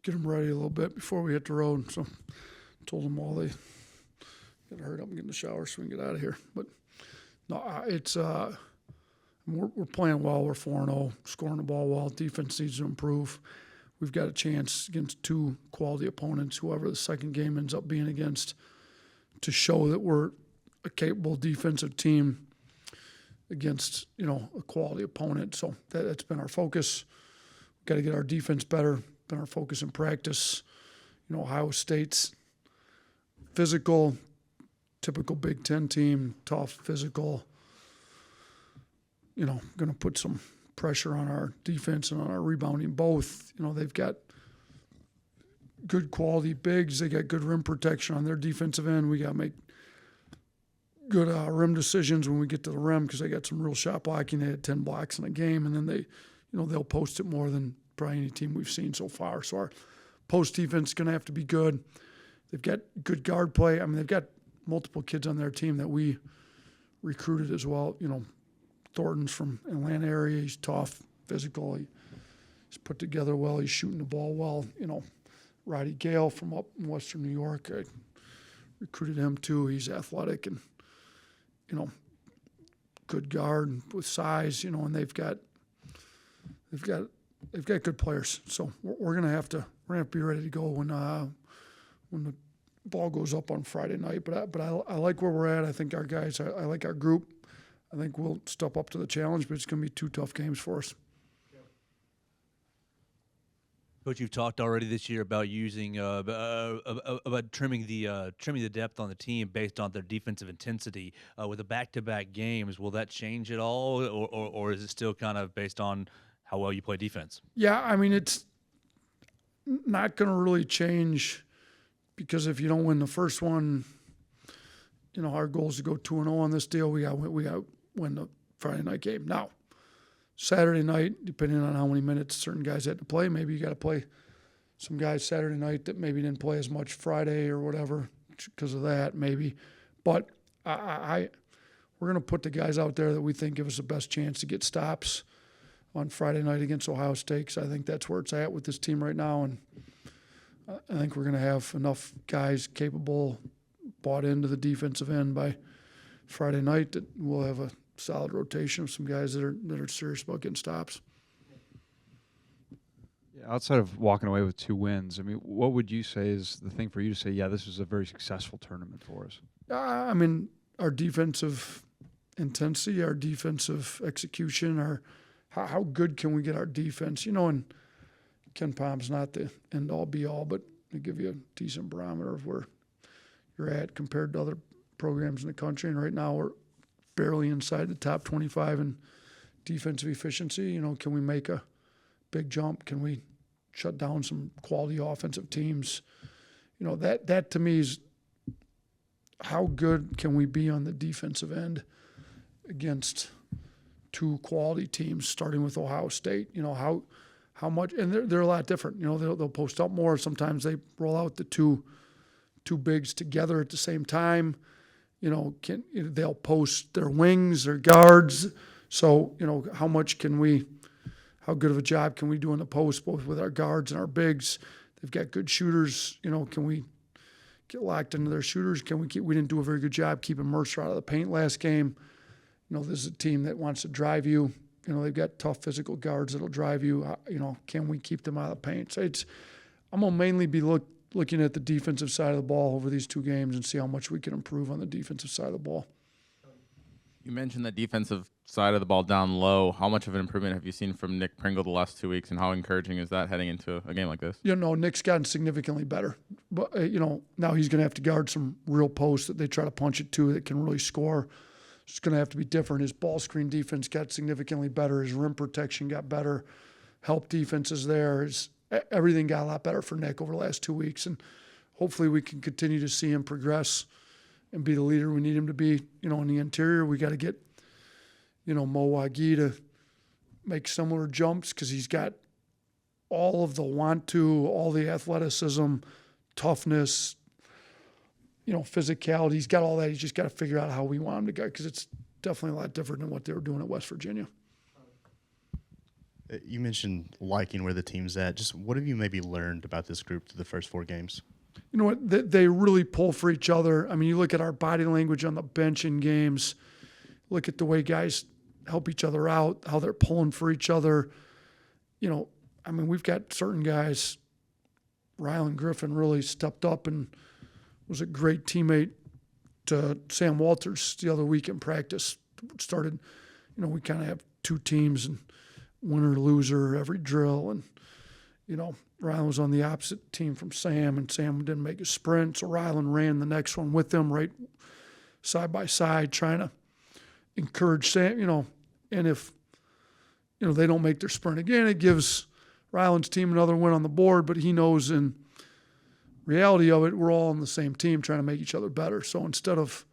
get them ready a little bit before we hit the road. So told them all they got to hurry up and get in the shower so we can get out of here. But no, it's we're playing well. We're 4-0, scoring the ball well. Defense needs to improve. We've got a chance against two quality opponents, whoever the second game ends up being against, to show that we're a capable defensive team against, a quality opponent. So that's been our focus. We've got to get our defense better. Been our focus in practice. Ohio State's physical, typical Big Ten team, tough, physical. Going to put some pressure on our defense and on our rebounding both. They've got good quality bigs. They got good rim protection on their defensive end. We got to make good rim decisions when we get to the rim because they got some real shot blocking. They had 10 blocks in a game, and then they'll post it more than probably any team we've seen so far. So our post defense is going to have to be good. They've got good guard play. I mean, they've got multiple kids on their team that we recruited as well. Thornton's from Atlanta area. He's tough, physical. He's put together well. He's shooting the ball well. Roddy Gale from up in Western New York. I recruited him too. He's athletic and, good guard with size. And they've got good players. So we're gonna have to be ready to go when the ball goes up on Friday night. But I like where we're at. I think our guys. I like our group. I think we'll step up to the challenge, but it's going to be two tough games for us. Coach, you've talked already this year about using about trimming the depth on the team based on their defensive intensity. With the back-to-back games, will that change at all, or is it still kind of based on how well you play defense? Yeah, I mean it's not going to really change because if you don't win the first one, our goal is to go 2-0 on this deal. We got to win the Friday night game. Now, Saturday night, depending on how many minutes certain guys had to play, maybe you got to play some guys Saturday night that maybe didn't play as much Friday or whatever because of that, maybe. But we're going to put the guys out there that we think give us the best chance to get stops on Friday night against Ohio State. 'Cause I think that's where it's at with this team right now, and I think we're going to have enough guys capable, bought into the defensive end by Friday night that we'll have a solid rotation of some guys that are serious about getting stops. Yeah, outside of walking away with 2 wins, I mean, what would you say is the thing for you to say, yeah, this was a very successful tournament for us? I mean, our defensive intensity, our defensive execution, how good can we get our defense? And Ken Palm's not the end-all, be-all, but to give you a decent barometer of where you're at compared to other programs in the country. And right now we're barely inside the top 25 in defensive efficiency. Can we make a big jump? Can we shut down some quality offensive teams? That to me is how good can we be on the defensive end against two quality teams, starting with Ohio State. How much, and they're a lot different. They'll post up more. Sometimes they roll out the two bigs together at the same time. They'll post their wings, their guards. So, how good of a job can we do in the post, both with our guards and our bigs? They've got good shooters. Can we get locked into their shooters? We didn't do a very good job keeping Mercer out of the paint last game. This is a team that wants to drive you. They've got tough physical guards that'll drive you. Can we keep them out of the paint? So I'm going to mainly be looking at the defensive side of the ball over these 2 games and see how much we can improve on the defensive side of the ball. You mentioned the defensive side of the ball down low. How much of an improvement have you seen from Nick Pringle the last 2 weeks, and how encouraging is that heading into a game like this? Nick's gotten significantly better. But, now he's going to have to guard some real posts that they try to punch it to that can really score. It's going to have to be different. His ball screen defense got significantly better. His rim protection got better. Help defense is there. Everything got a lot better for Nick over the last 2 weeks, and hopefully we can continue to see him progress and be the leader we need him to be. In the interior, we got to get, Mo Wagi to make similar jumps because he's got all of the want to, all the athleticism, toughness, physicality. He's got all that. He's just got to figure out how we want him to go because it's definitely a lot different than what they were doing at West Virginia. You mentioned liking where the team's at. Just what have you maybe learned about this group through the first 4 games? You know what? They really pull for each other. I mean, you look at our body language on the bench in games, look at the way guys help each other out, how they're pulling for each other. You know, I mean, we've got certain guys. Rylan Griffin really stepped up and was a great teammate to Sam Walters the other week in practice. Started, you know, we kind of have 2 teams and winner, loser every drill. And, you know, Rylan was on the opposite team from Sam, and Sam didn't make a sprint. So Rylan ran the next one with them right side by side, trying to encourage Sam, you know, and if, you know, they don't make their sprint again, it gives Rylan's team another win on the board, but he knows in reality of it, we're all on the same team trying to make each other better. So instead of,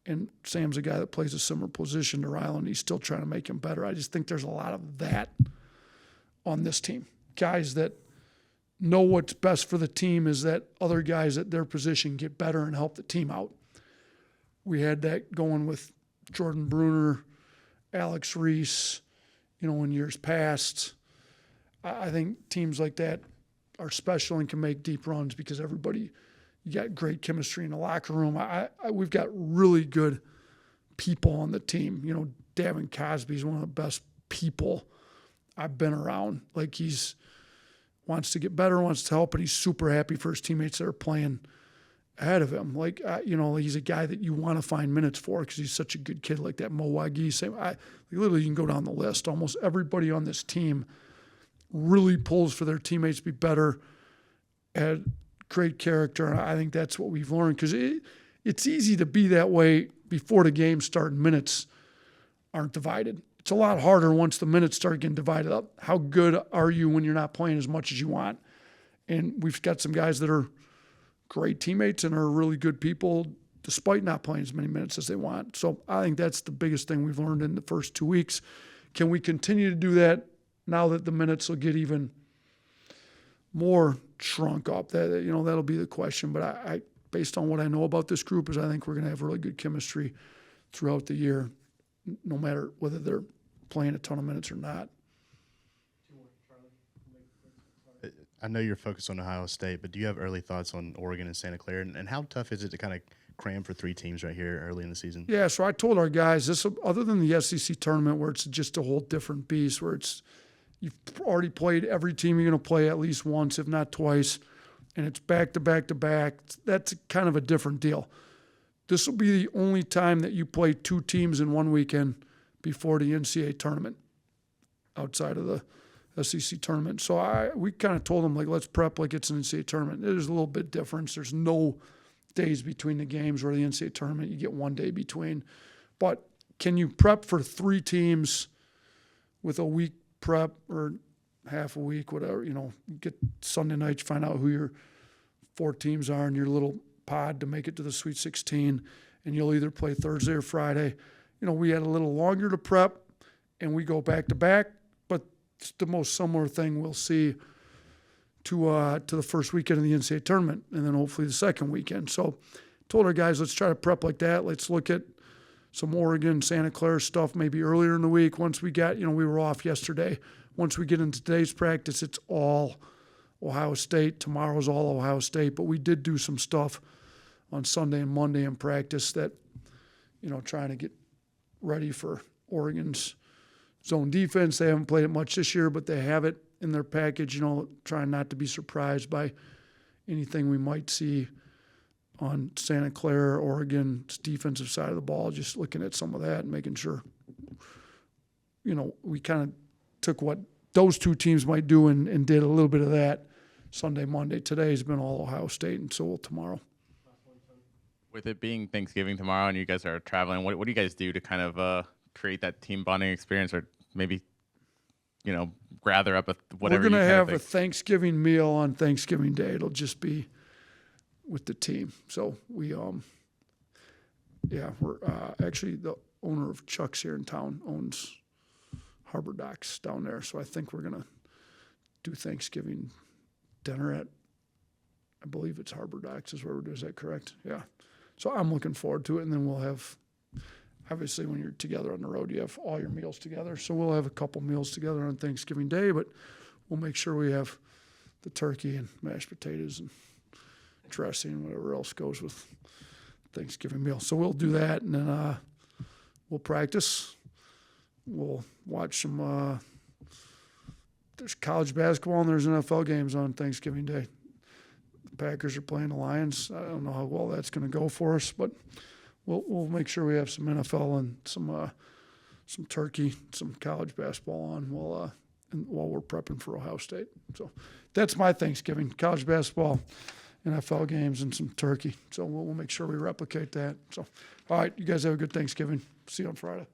and Sam's a guy that plays a similar position to Rylan, he's still trying to make him better. I just think there's a lot of that on this team. Guys that know what's best for the team is that other guys at their position get better and help the team out. We had that going with Jordan Bruner, Alex Reese, you know, in years past. I think teams like that are special and can make deep runs because everybody, you got great chemistry in the locker room. We've got really good people on the team. You know, Davin Cosby is one of the best people I've been around. Like, he's wants to get better, wants to help, and he's super happy for his teammates that are playing ahead of him. Like, you know, he's a guy that you want to find minutes for because he's such a good kid. Like that Mo Wagi, literally you can go down the list. Almost everybody on this team really pulls for their teammates to be better, had great character. And I think that's what we've learned because it's easy to be that way before the game start and minutes aren't divided. It's a lot harder once the minutes start getting divided up. How good are you when you're not playing as much as you want? And we've got some guys that are great teammates and are really good people despite not playing as many minutes as they want. So I think that's the biggest thing we've learned in the first 2 weeks. Can we continue to do that now that the minutes will get even more shrunk up? That, you know, that'll be the question. But I based on what I know about this group, is I think we're going to have really good chemistry throughout the year, no matter whether they're playing a ton of minutes or not. I know you're focused on Ohio State, but do you have early thoughts on Oregon and Santa Clara? And how tough is it to kind of cram for 3 teams right here early in the season? Yeah, so I told our guys, this, other than the SEC tournament where it's just a whole different beast, where it's you've already played every team you're going to play at least once, if not twice, and it's back to back to back. That's kind of a different deal. This will be the only time that you play 2 teams in one weekend before the NCAA tournament outside of the SEC tournament. So we kind of told them, like, let's prep like it's an NCAA tournament. There's a little bit difference. There's no days between the games, where the NCAA tournament, you get 1 day between. But can you prep for 3 teams with a week prep or half a week, whatever, you know, get Sunday night, find out who your 4 teams are in your little pod to make it to the Sweet 16, and you'll either play Thursday or Friday. You know, we had a little longer to prep, and we go back to back, but it's the most similar thing we'll see to the first weekend of the NCAA tournament, and then hopefully the second weekend. So told our guys, let's try to prep like that. Let's look at some Oregon, Santa Clara stuff maybe earlier in the week. Once we got, you know, we were off yesterday. Once we get into today's practice, it's all Ohio State. Tomorrow's all Ohio State. But we did do some stuff on Sunday and Monday in practice that, you know, trying to get ready for Oregon's zone defense. They haven't played it much this year, but they have it in their package, you know, trying not to be surprised by anything we might see on Santa Clara, Oregon's defensive side of the ball, just looking at some of that and making sure, you know, we kind of took what those 2 teams might do and did a little bit of that Sunday, Monday. Today has been all Ohio State, and so will tomorrow. With it being Thanksgiving tomorrow and you guys are traveling, what do you guys do to kind of create that team bonding experience, or maybe, you know, gather up whatever? We're going to have a a Thanksgiving meal on Thanksgiving Day. It'll just be with the team. So we, we're actually the owner of Chuck's here in town owns Harbor Docks down there. So I think we're going to do Thanksgiving dinner at, I believe it's Harbor Docks is where we're doing. Is that correct? Yeah. So I'm looking forward to it. And then we'll have obviously when you're together on the road, you have all your meals together. So we'll have a couple meals together on Thanksgiving Day, but we'll make sure we have the turkey and mashed potatoes and dressing and whatever else goes with Thanksgiving meal. So we'll do that, and then we'll practice. We'll watch some. There's college basketball and there's NFL games on Thanksgiving Day. The Packers are playing the Lions. I don't know how well that's going to go for us, but we'll make sure we have some NFL and some turkey, some college basketball on while we're prepping for Ohio State. So that's my Thanksgiving: college basketball, NFL games, and some turkey. So we'll make sure we replicate that. So, all right, you guys have a good Thanksgiving. See you on Friday.